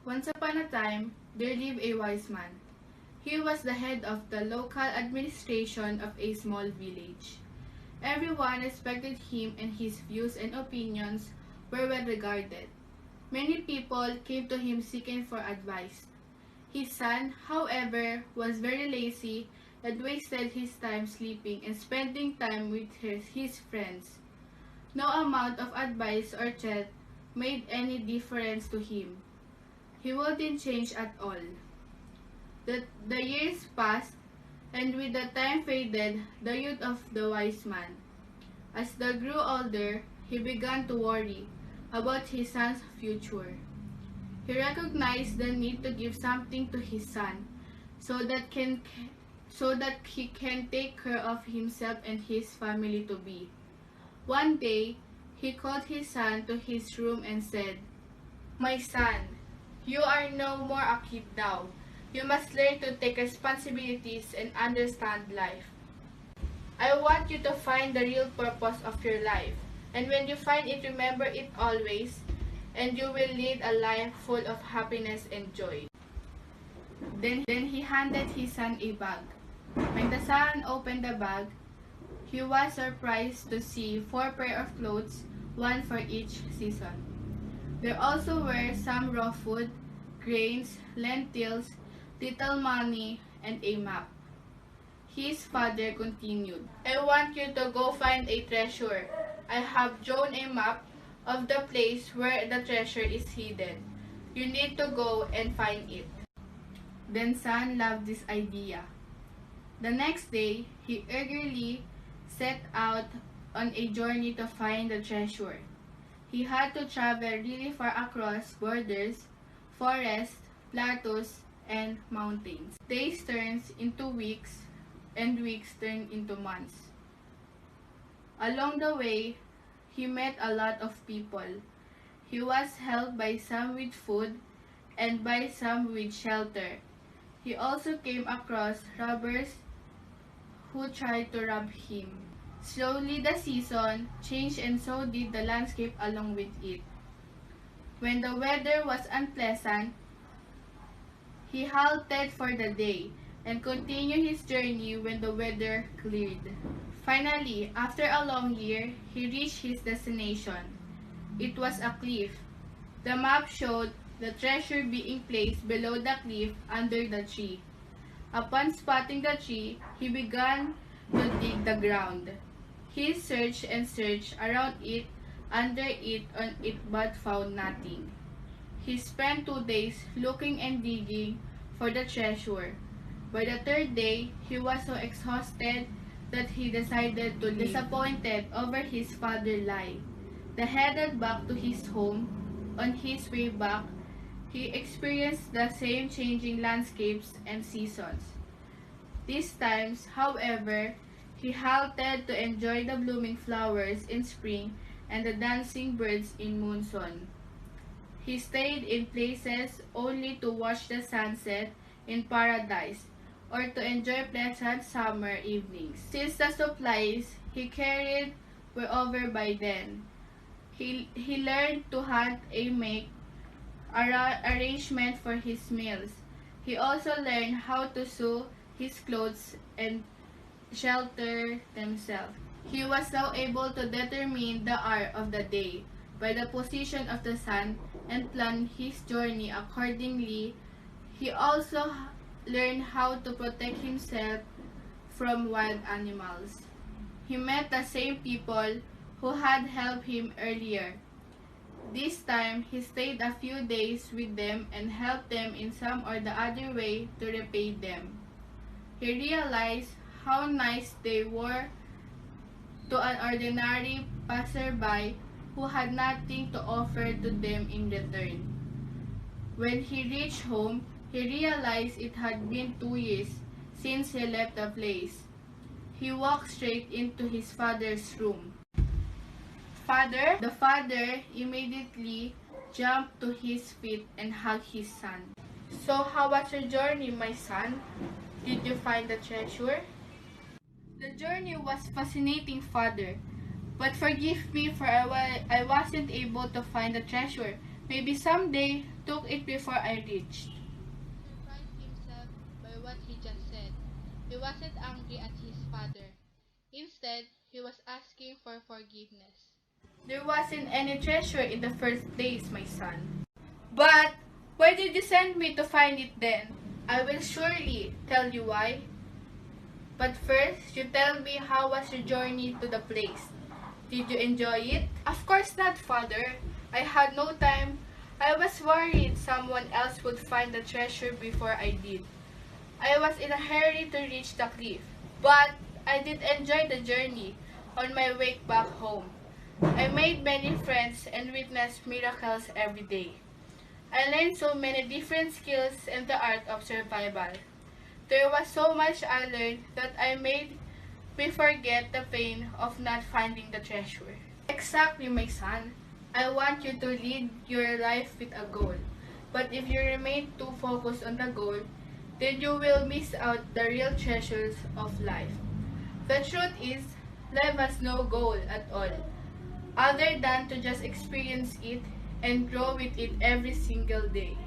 Once upon a time, there lived a wise man. He was the head of the local administration of a small village. Everyone respected him, and his views and opinions were well regarded. Many people came to him seeking for advice. His son, however, was very lazy and wasted his time sleeping and spending time with his friends. No amount of advice or chat made any difference to him. He wouldn't change at all. The years passed, and with the time faded the youth of the wise man. As they grew older, he began to worry about his son's future. He recognized the need to give something to his son so that he can take care of himself and his family to be. One day, he called his son to his room and said, "My son, you are no more a kid now. You must learn to take responsibilities and understand life. I want you to find the real purpose of your life, and when you find it, remember it always, and you will lead a life full of happiness and joy." Then he handed his son a bag. When the son opened the bag, he was surprised to see 4 pairs of clothes, one for each season. There also were some raw food, grains, lentils, little money, and a map. His father continued, "I want you to go find a treasure. I have drawn a map of the place where the treasure is hidden. You need to go and find it." Then son loved this idea. The next day, he eagerly set out on a journey to find the treasure. He had to travel really far across borders, forests, plateaus, and mountains. Days turned into weeks, and weeks turned into months. Along the way, he met a lot of people. He was helped by some with food and by some with shelter. He also came across robbers who tried to rob him. Slowly the season changed, and so did the landscape along with it. When the weather was unpleasant, he halted for the day and continued his journey when the weather cleared. Finally, after a long year, he reached his destination. It was a cliff. The map showed the treasure being placed below the cliff under the tree. Upon spotting the tree, he began to dig the ground. He searched and searched around it, under it, on it, but found nothing. He spent 2 days looking and digging for the treasure. By the 3rd day, he was so exhausted that he decided to leave. Disappointed over his father's lie, he headed back to his home. On his way back, he experienced the same changing landscapes and seasons. These times, however, he halted to enjoy the blooming flowers in spring and the dancing birds in monsoon. He stayed in places only to watch the sunset in paradise or to enjoy pleasant summer evenings. Since the supplies he carried were over by then, he learned to hunt and make arrangement for his meals. He also learned how to sew his clothes and shelter themselves. He was now able to determine the hour of the day by the position of the sun and plan his journey accordingly. He also learned how to protect himself from wild animals. He met the same people who had helped him earlier. This time, he stayed a few days with them and helped them in some or the other way to repay them. He realized how nice they were to an ordinary passerby who had nothing to offer to them in return. When he reached home, he realized it had been 2 years since he left the place. He walked straight into his father's room. "Father?" The father immediately jumped to his feet and hugged his son. "So how was your journey, my son? Did you find the treasure?" "The journey was fascinating, father, but forgive me for I wasn't able to find the treasure Maybe someday took it before I reached. Surprised himself by what he just said. He wasn't angry at his father. Instead, he was asking for forgiveness. There wasn't any treasure in the first place, my son. But why did you send me to find it then? I will surely tell you why. But first, you tell me how was your journey to the place. Did you enjoy it? Of course not, father. I had no time. I was worried someone else would find the treasure before I did. I was in a hurry to reach the cliff. But I did enjoy the journey on my way back home. I made many friends and witnessed miracles every day. I learned so many different skills and the art of survival. There was so much I learned that I made me forget the pain of not finding the treasure. Exactly, my son. I want you to lead your life with a goal. But if you remain too focused on the goal, then you will miss out the real treasures of life. The truth is, life has no goal at all, other than to just experience it and grow with it every single day.